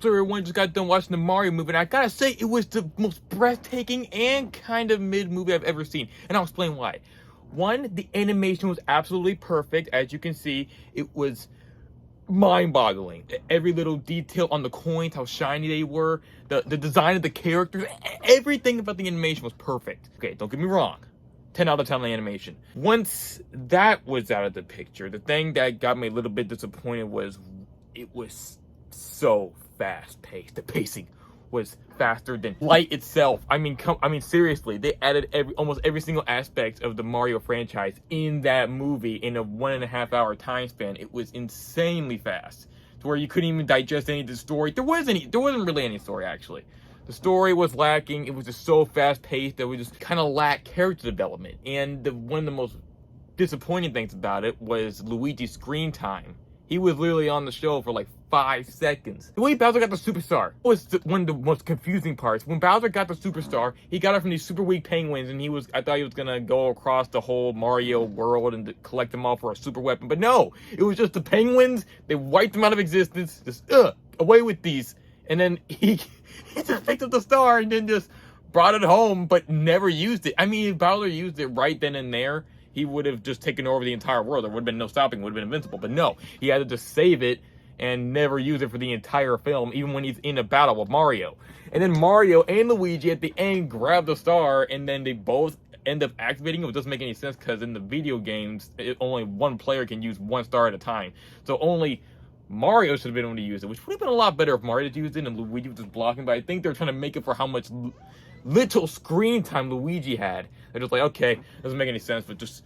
So everyone just got done watching the Mario movie, and I gotta say, it was the most breathtaking and kind of mid movie I've ever seen, and I'll explain why. One, the animation was absolutely perfect. As you can see, it was mind-boggling. Every little detail on the coins, how shiny they were, the design of the characters, everything about the animation was perfect. Okay, don't get me wrong. 10 out of 10 on the animation. Once that was out of the picture, the thing that got me a little bit disappointed was it was so fast-paced. The pacing was faster than light itself. I mean, seriously, they added almost every single aspect of the Mario franchise in that movie in a 1.5 hour time span. It was insanely fast, to where you couldn't even digest any of the story. There wasn't really any story, actually. The story was lacking. It was just so fast-paced that we just kind of lacked character development. And one of the most disappointing things about it was Luigi's screen time. He was literally on the show for like 5 seconds. The way Bowser got the superstar was one of the most confusing parts. When Bowser got the superstar, he got it from these super weak penguins, and I thought he was gonna go across the whole Mario world and collect them all for a super weapon. But no, it was just the penguins. They wiped them out of existence. Just away with these. And then he just picked up the star and then just brought it home, but never used it. I mean, if Bowser used it right then and there, he would have just taken over the entire world. There would have been no stopping. Would have been invincible. But no, he had to just save it and never use it for the entire film, even when he's in a battle with Mario. And then Mario and Luigi at the end grab the star, and then they both end up activating it. It doesn't make any sense, because in the video games, only one player can use one star at a time. So only Mario should have been able to use it, which would have been a lot better if Mario had used it and Luigi was just blocking. But I think they're trying to make it for how much little screen time Luigi had. They're just like, okay, doesn't make any sense, but just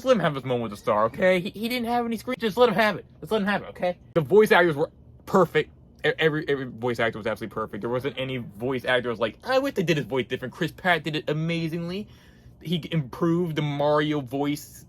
let him have his moment with the star, okay? He didn't have any screen. Just let him have it. Just let him have it, okay? The voice actors were perfect. Every voice actor was absolutely perfect. There wasn't any voice actors like, I wish they did his voice different. Chris Pratt did it amazingly. He improved the Mario voice,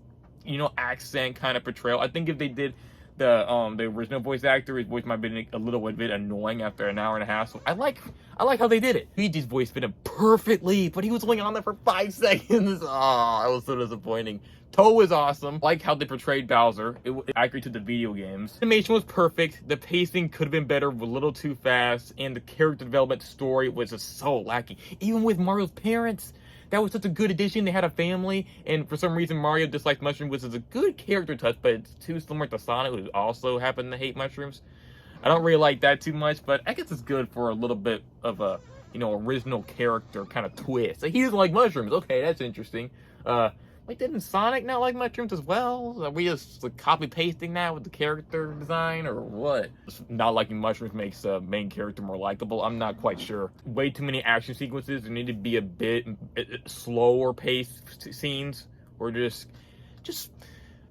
accent kind of portrayal. I think if they did the original voice actor, his voice might have been a little bit annoying after an hour and a half. So I like how they did it. Luigi's voice fit him perfectly, but he was only on there for 5 seconds. Oh, it was so disappointing. Toad was awesome. I like how they portrayed Bowser. It was accurate to the video games. Animation was perfect. The pacing could have been better, a little too fast, and the character development story was just so lacking. Even with Mario's parents, that was such a good addition. They had a family, and for some reason Mario dislikes mushrooms, which is a good character touch, but it's too similar to Sonic, who also happened to hate mushrooms. I don't really like that too much, but I guess it's good for a little bit of a, original character kind of twist. Like, he doesn't like mushrooms. Okay, that's interesting. Didn't Sonic not like mushrooms as well? Are we just copy-pasting that with the character design, or what? Not liking mushrooms makes the main character more likable. I'm not quite sure. Way too many action sequences. There need to be a bit slower paced scenes, or just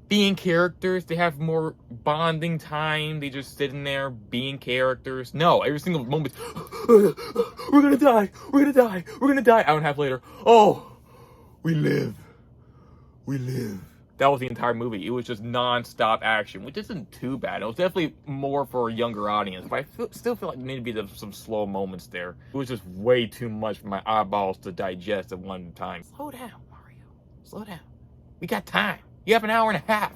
being characters. They have more bonding time. They just sit in there being characters. No, every single moment, we're gonna die, we're gonna die, we're gonna die. Hour and a half later, oh, we live. We live. That was the entire movie. It was just non-stop action, which isn't too bad. It was definitely more for a younger audience, but I still feel like there need to be some slow moments there. It was just way too much for my eyeballs to digest at one time. Slow down, Mario. Slow down. We got time. You have an hour and a half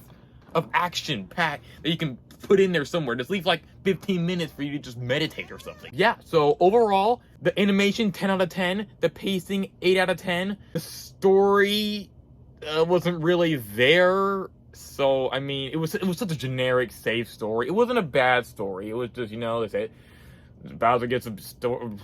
of action packed that you can put in there somewhere. Just leave like 15 minutes for you to just meditate or something. Yeah, so overall, the animation, 10 out of 10. The pacing, 8 out of 10. The story wasn't really there. So I mean, it was such a generic, safe story. It wasn't a bad story. It was just, they say Bowser gets a story.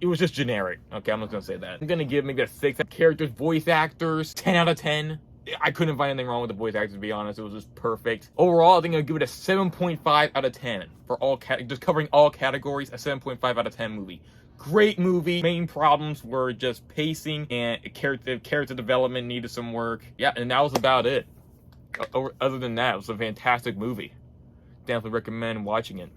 It was just generic. Okay, I'm not gonna say that. I'm gonna give maybe a 6. Characters, voice actors, 10 out of 10. I couldn't find anything wrong with the voice actors, to be honest. It was just perfect. Overall, I think I'll give it a 7.5 out of 10 for all just covering all categories. A 7.5 out of 10 movie. Great movie. Main problems were just pacing and character development needed some work. Yeah, and that was about it. Other than that, it was a fantastic movie. Definitely recommend watching it.